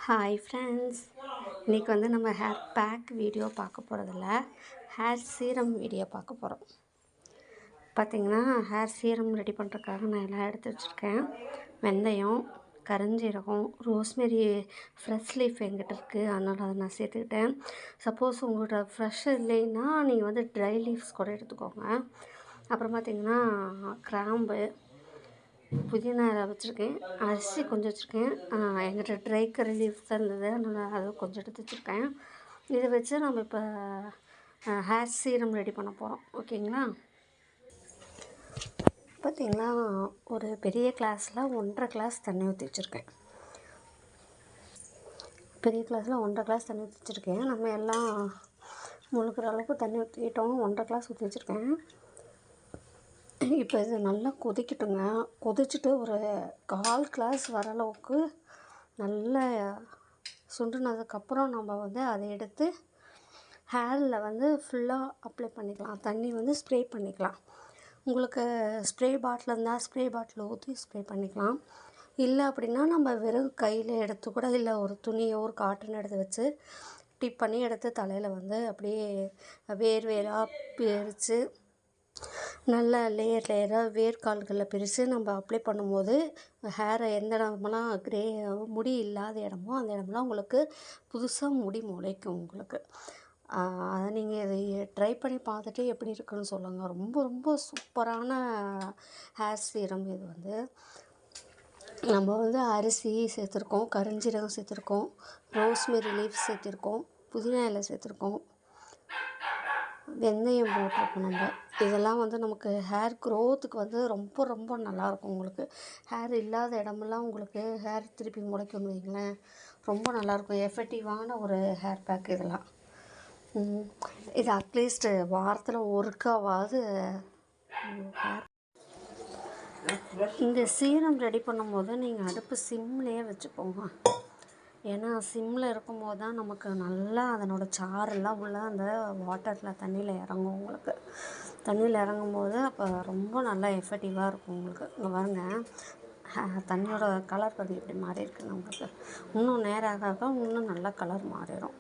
Hi friends, இன்றைக்கி வந்து நம்ம ஹேர் பேக் வீடியோ பார்க்க போகிறதில்ல, ஹேர் சீரம் வீடியோ பார்க்க போகிறோம். பார்த்திங்கன்னா ஹேர் சீரம் ரெடி பண்ணுறதுக்காக நான் எல்லாம் எடுத்து வச்சுருக்கேன். வெந்தயம், கருஞ்சீரகம், ரோஸ்மெரி ஃப்ரெஷ் லீஃப் எங்கிட்ட இருக்குது, அதனால் அதை நான் சேர்த்துக்கிட்டேன். சப்போஸ் உங்களோட ஃப்ரெஷ் இல்லைன்னா நீங்கள் வந்து ட்ரை லீவ்ஸ் கூட எடுத்துக்கோங்க. அப்புறம் பார்த்திங்கன்னா கிராம்பு, புதினா வச்சுருக்கேன், அரிசி கொஞ்சம் வச்சுருக்கேன். எங்கிட்ட ட்ரை கறி லீவ்ஸ் தான் இருந்தது, அதனால் அதை கொஞ்சம் எடுத்து வச்சுருக்கேன். இதை வச்சு நம்ம இப்போ ஹேர் சீரம் ரெடி பண்ண போகிறோம். ஓகேங்களா? பார்த்திங்கன்னா ஒரு பெரிய கிளாஸில் 1.5 கிளாஸ் தண்ணி ஊற்றி வச்சுருக்கேன். பெரிய கிளாஸில் 1.5 கிளாஸ் தண்ணி ஊற்றி வச்சுருக்கேன். நம்ம எல்லாம் முழுக்கிற அளவுக்கு தண்ணி ஊற்றிட்டோம். 1.5 கிளாஸ் ஊற்றி வச்சுருக்கேன். இப்போ இது நல்லா கொதிக்கட்டுங்க. கொதிச்சுட்டு ஒரு 1/4 கிளாஸ் வர அளவுக்கு நல்லா சுண்டுனதுக்கப்புறம் நம்ம வந்து அதை எடுத்து ஹேரில் வந்து ஃபுல்லாக அப்ளை பண்ணிக்கலாம். தண்ணி வந்து ஸ்ப்ரே பண்ணிக்கலாம். உங்களுக்கு ஸ்ப்ரே பாட்டில் இருந்தால் ஸ்ப்ரே பாட்டில் ஊற்றி ஸ்ப்ரே பண்ணிக்கலாம். இல்லை அப்படின்னா நம்ம வெறும் கையில் எடுத்து கூட, இல்லை ஒரு துணியோ ஒரு காட்டன் எடுத்து வச்சு டிப் பண்ணி எடுத்து தலையில் வந்து அப்படியே வேர் வேராக பிரித்து நல்லா லேயர் லேயராக வேர்க்கால்களில் பிரித்து நம்ம அப்ளை பண்ணும்போது ஹேரை எந்த இடமெல்லாம் முடி இல்லாத இடமோ அந்த இடமெல்லாம் உங்களுக்கு புதுசாக முடி முளைக்கும். உங்களுக்கு அதை நீங்கள் இதை ட்ரை பண்ணி பார்த்துட்டு எப்படி இருக்குன்னு சொல்லுங்கள். ரொம்ப ரொம்ப சூப்பரான ஹேர் சீரம் இது. வந்து நம்ம வந்து அரிசி சேர்த்துருக்கோம், கருஞ்சீரகம் சேர்த்துருக்கோம், ரோஸ்மெரி லீஃப் சேர்த்துருக்கோம், புதினா இலை சேர்த்துருக்கோம், வெந்தயம் போட்டிருக்கோம். நம்ம இதெல்லாம் வந்து நமக்கு ஹேர் க்ரோத்துக்கு வந்து ரொம்ப ரொம்ப நல்லாயிருக்கும். உங்களுக்கு ஹேர் இல்லாத இடமெல்லாம் உங்களுக்கு ஹேர் திருப்பி முளைக்கும்னு வைங்களேன், ரொம்ப நல்லாயிருக்கும். எஃபெக்டிவான ஒரு ஹேர் பேக் இதெல்லாம். இது அட்லீஸ்ட்டு வாரத்தில் ஒருக்காவது இந்த சீரம் ரெடி பண்ணும்போது நீங்கள் அடுப்பு சிம்லேயே வச்சுக்கோங்க. ஏன்னா சிம்மில் இருக்கும்போது தான் நமக்கு நல்லா அதனோட சாரெல்லாம் உள்ள அந்த வாட்டரில் தண்ணியில் இறங்கும். உங்களுக்கு தண்ணியில் இறங்கும்போது அப்போ ரொம்ப நல்லா எஃபெக்டிவாக இருக்கும். உங்களுக்கு இங்கே பாருங்க, தண்ணியோட கலர் வந்து எப்படி மாறி இருக்குன்னு உங்களுக்கு இன்னும் நேராக இன்னும் நல்லா கலர் மாறிடும்.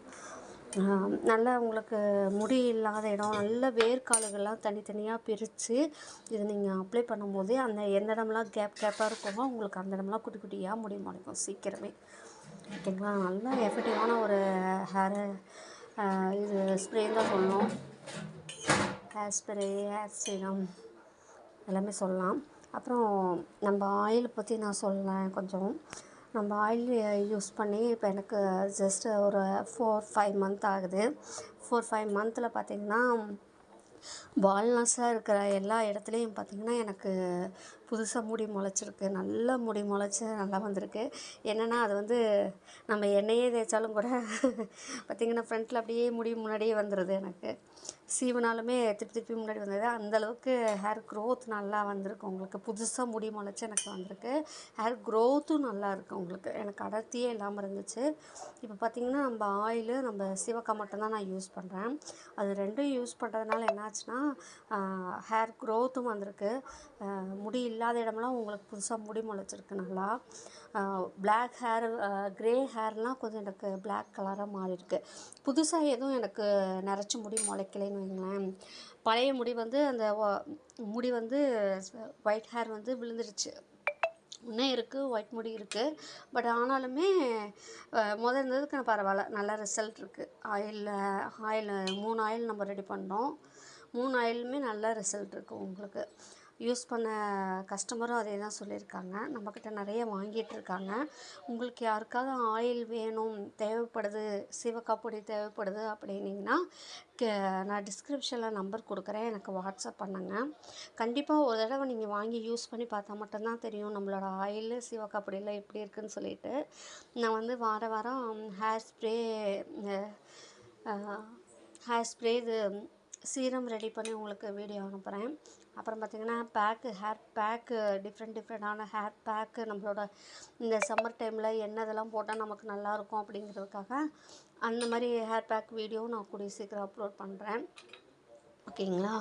நல்லா உங்களுக்கு முடி இல்லாத இடம், நல்ல வேர்க்கால்கள்லாம் தனித்தனியாக பிரித்து இதை நீங்கள் அப்ளை பண்ணும்போது அந்த எந்த இடம்லாம் கேப்பாக இருக்குமோ உங்களுக்கு அந்த இடம்லாம் குட்டி குட்டியாக முடி முளைக்கும் சீக்கிரமே. ஓகேங்களா? நல்லா எஃபெக்டிவான ஒரு ஹேர் இது ஸ்ப்ரேன்னு தான் சொல்லணும். ஹேர் ஸ்ப்ரே, ஹேர் சீரம் எல்லாமே சொல்லலாம். அப்புறம் நம்ம ஆயில் பற்றி நான் சொல்லேன் கொஞ்சம். நம்ம ஆயில் யூஸ் பண்ணி இப்போ எனக்கு ஜஸ்ட்டு ஒரு 4-5 மந்த் ஆகுது. 4-5 மந்தில் பார்த்திங்கன்னா பால்னஸாக இருக்கிற எல்லா இடத்துலையும் பார்த்திங்கன்னா எனக்கு புதுசாக முடி முளைச்சிருக்கு. நல்லா முடி முளைச்சி நல்லா வந்திருக்கு. என்னென்னா அது வந்து நம்ம எண்ணெயே தேய்ச்சாலும் கூட பார்த்திங்கன்னா ஃப்ரண்ட்டில் அப்படியே முடி முன்னாடியே வந்துடுது. எனக்கு சீவனாலுமே திருப்பி முன்னாடி வந்தது. அந்தளவுக்கு ஹேர் க்ரோத் நல்லா வந்திருக்கு. உங்களுக்கு புதுசாக முடி முளைச்சி எனக்கு வந்திருக்கு. ஹேர் க்ரோத்தும் நல்லா இருக்குது. உங்களுக்கு எனக்கு அடர்த்தியே இல்லாமல் இருந்துச்சு. இப்போ பார்த்திங்கன்னா நம்ம ஆயிலு, நம்ம சீவக்காய் மட்டும்தான் நான் யூஸ் பண்ணுறேன். அது ரெண்டும் யூஸ் பண்ணுறதுனால என்னாச்சுன்னா ஹேர் க்ரோத்தும் வந்திருக்கு. முடி இல்லாத இடமெல்லாம் உங்களுக்கு புதுசாக முடி முளைச்சிருக்கு. நல்லா பிளாக் ஹேர், க்ரே ஹேர்லாம் கொஞ்சம் எனக்கு பிளாக் கலராக மாறியிருக்கு. புதுசாக எதுவும் எனக்கு நிறச்சி முடி முளைக்கலைன்னு வைங்களேன். பழைய முடி வந்து அந்த முடி வந்து ஒயிட் ஹேர் வந்து விழுந்துடுச்சு. இன்னும் இருக்குது, ஒயிட் முடி இருக்குது. பட் ஆனாலுமே இருந்ததுக்கு பரவாயில்ல, நல்ல ரிசல்ட் இருக்குது. ஆயில் 3 ஆயில் நம்ம ரெடி பண்ணோம். 3 ஆயிலுமே நல்ல ரிசல்ட் இருக்குது. உங்களுக்கு யூஸ் பண்ண கஸ்டமரும் அதே தான் சொல்லியிருக்காங்க. நம்மக்கிட்ட நிறைய வாங்கிட்டுருக்காங்க. உங்களுக்கு யாருக்காவது ஆயில் வேணும், தேவைப்படுது, சீவக்காய் பொடி தேவைப்படுது அப்படின்னிங்கன்னா நான் டிஸ்கிரிப்ஷனில் நம்பர் கொடுக்குறேன், எனக்கு வாட்ஸ்அப் பண்ணுங்கள். கண்டிப்பாக ஒரு தடவை நீங்கள் வாங்கி யூஸ் பண்ணி பார்த்தா மட்டும்தான் தெரியும் நம்மளோட ஆயில் சீவக்காய் பொடியில் எப்படி இருக்குதுன்னு சொல்லிட்டு. நான் வந்து வாரம் ஹேர் ஸ்ப்ரே இது சீரம் ரெடி பண்ணி உங்களுக்கு வீடியோ அனுப்புகிறேன். அப்புறம் பார்த்திங்கன்னா ஹேர் பேக்கு, டிஃப்ரெண்ட்டான ஹேர் பேக்கு நம்மளோட இந்த சம்மர் டைமில் என்னதெல்லாம் போட்டால் நமக்கு நல்லாயிருக்கும் அப்படிங்கிறதுக்காக அந்த மாதிரி ஹேர் பேக் வீடியோ நான் கூடிய சீக்கிரம் அப்லோட் பண்ணுறேன். ஓகேங்களா?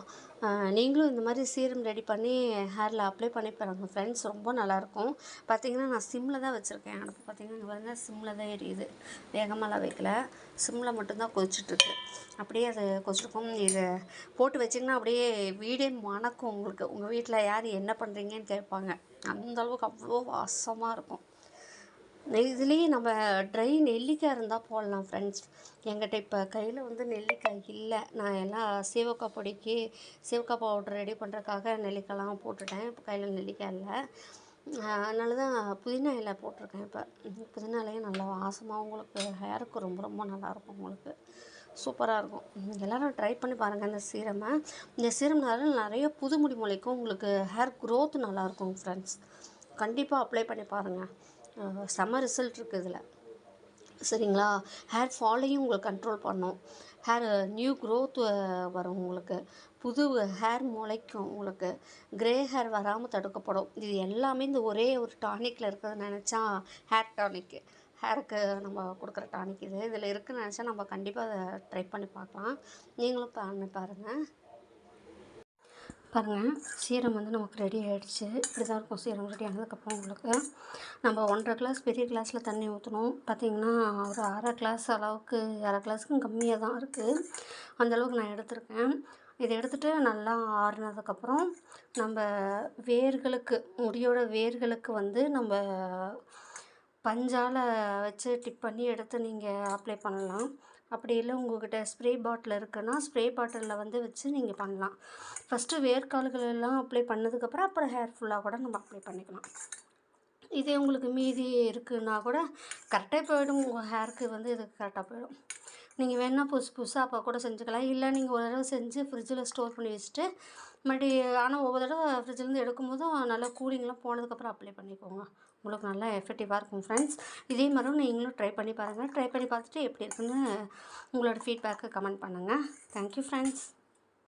நீங்களும் இந்த மாதிரி சீரம் ரெடி பண்ணி ஹேரில் அப்ளை பண்ணி பாருங்கள் ஃப்ரெண்ட்ஸ். ரொம்ப நல்லாயிருக்கும். பார்த்தீங்கன்னா நான் சிம்மில் தான் வச்சுருக்கேன். அடுப்பு பார்த்தீங்கன்னா இங்கே பாருங்க, சிம்மில் தான் எரியுது. வேகமாலாம் வைக்கல, சிம்மில் மட்டும்தான் கொதிச்சிட்ருக்கு. அப்படியே அது கொதிச்சிருக்கும். இதை போட்டு வச்சிங்கன்னா அப்படியே வீடே மணக்கும் உங்களுக்கு. உங்கள் வீட்டில் யார் என்ன பண்ணுறீங்கன்னு கேட்பாங்க. அந்த அளவுக்கு அவ்வளோ வாசமாக இருக்கும். இதுலேயே நம்ம ட்ரை நெல்லிக்காய் இருந்தால் போடலாம் ஃப்ரெண்ட்ஸ். என்கிட்ட இப்போ கையில் வந்து நெல்லிக்காய் இல்லை. நான் எல்லாம் சீவக்காய் பொடிக்கு சீவக்காய் பவுட்ரு ரெடி பண்ணுறதுக்காக நெல்லிக்காய்லாம் போட்டுட்டேன். இப்போ கையில் நெல்லிக்காய் இல்லை. அதனால தான் புதினா இலை போட்டிருக்கேன் இப்போ. புதினா இலையும் நல்லா வாசமாக உங்களுக்கு ஹேருக்கு ரொம்ப ரொம்ப நல்லாயிருக்கும். உங்களுக்கு சூப்பராக இருக்கும். எல்லோரும் ட்ரை பண்ணி பாருங்கள் இந்த சீரமை. இந்த சீரம்னால நிறைய புது முடி முளைக்கும். உங்களுக்கு ஹேர் க்ரோத் நல்லாயிருக்கும் ஃப்ரெண்ட்ஸ். கண்டிப்பாக அப்ளை பண்ணி பாருங்கள். செம்ம ரிசல்ட் இருக்குது இதில். சரிங்களா? ஹேர் ஃபாலையும் உங்களுக்கு கண்ட்ரோல் பண்ணும். ஹேர் நியூ க்ரோத் வரும் உங்களுக்கு. புது ஹேர் முளைக்கும் உங்களுக்கு. க்ரே ஹேர் வராமல் தடுக்கப்படும். இது எல்லாமே இந்த ஒரே ஒரு டானிக்கில் இருக்கிறது நினச்சா, ஹேர் டானிக்கு, ஹேருக்கு நம்ம கொடுக்குற டானிக் இது. இதில் இருக்குதுன்னு நினச்சா நம்ம கண்டிப்பாக அதை ட்ரை பண்ணி பார்க்கலாம். நீங்களும் பண்ணி பாருங்கள். பாருங்கள், சீரம் வந்து நமக்கு ரெடி ஆகிடுச்சு. இப்படி தான் இருக்கும் சீரம் ரெடி ஆனதுக்கப்புறம் உங்களுக்கு. நம்ம 1½ கிளாஸ் பெரிய கிளாஸில் தண்ணி ஊற்றணும். பார்த்திங்கன்னா ஒரு 1/2 கிளாஸ் அளவுக்கு, 1/2 கிளாஸுக்கும் கம்மியாக தான் இருக்குது. அந்தளவுக்கு நான் எடுத்திருக்கேன். இதை எடுத்துகிட்டு நல்லா ஆறுனதுக்கப்புறம் நம்ம வேர்களுக்கு, முடியோட வேர்களுக்கு வந்து நம்ம பஞ்சால் வச்சு டிப் பண்ணி எடுத்து நீங்கள் அப்ளை பண்ணலாம். அப்படி இல்லை உங்கள்கிட்ட ஸ்ப்ரே பாட்டில் இருக்குன்னா, ஸ்ப்ரே பாட்டிலில் வந்து வச்சு நீங்கள் பண்ணலாம். ஃபஸ்ட்டு வேர்க்கால்கள் எல்லாம் அப்ளை பண்ணதுக்கப்புறம் அப்புறம் ஹேர் ஃபுல்லாக கூட நம்ம அப்ளை பண்ணிக்கலாம். இதே உங்களுக்கு மீதி இருக்குன்னா கூட கரெக்டாக போயிடும். உங்கள் ஹேருக்கு வந்து இது கரெக்டாக போயிடும். நீங்கள் வேணால் புதுசாக அப்போ கூட செஞ்சுக்கலாம். இல்லை நீங்கள் ஒரு தடவை செஞ்சு ஃப்ரிட்ஜில் ஸ்டோர் பண்ணி வச்சுட்டு மறுபடியும், ஆனால் ஒவ்வொரு தடவை ஃப்ரிட்ஜிலேருந்து எடுக்கும்போதும் நல்லா கூலிங்லாம் போனதுக்கப்புறம் அப்ளை பண்ணிக்கோங்க. உங்களுக்கு நல்லா எஃபெக்டிவாக இருக்கும் ஃப்ரெண்ட்ஸ். இதே மாதிரி நீங்களும் ட்ரை பண்ணி பாருங்கள். ட்ரை பண்ணி பார்த்துட்டு எப்படி இருக்குன்னு உங்களோட ஃபீட்பேக்கை கமெண்ட் பண்ணுங்கள். Thank you friends.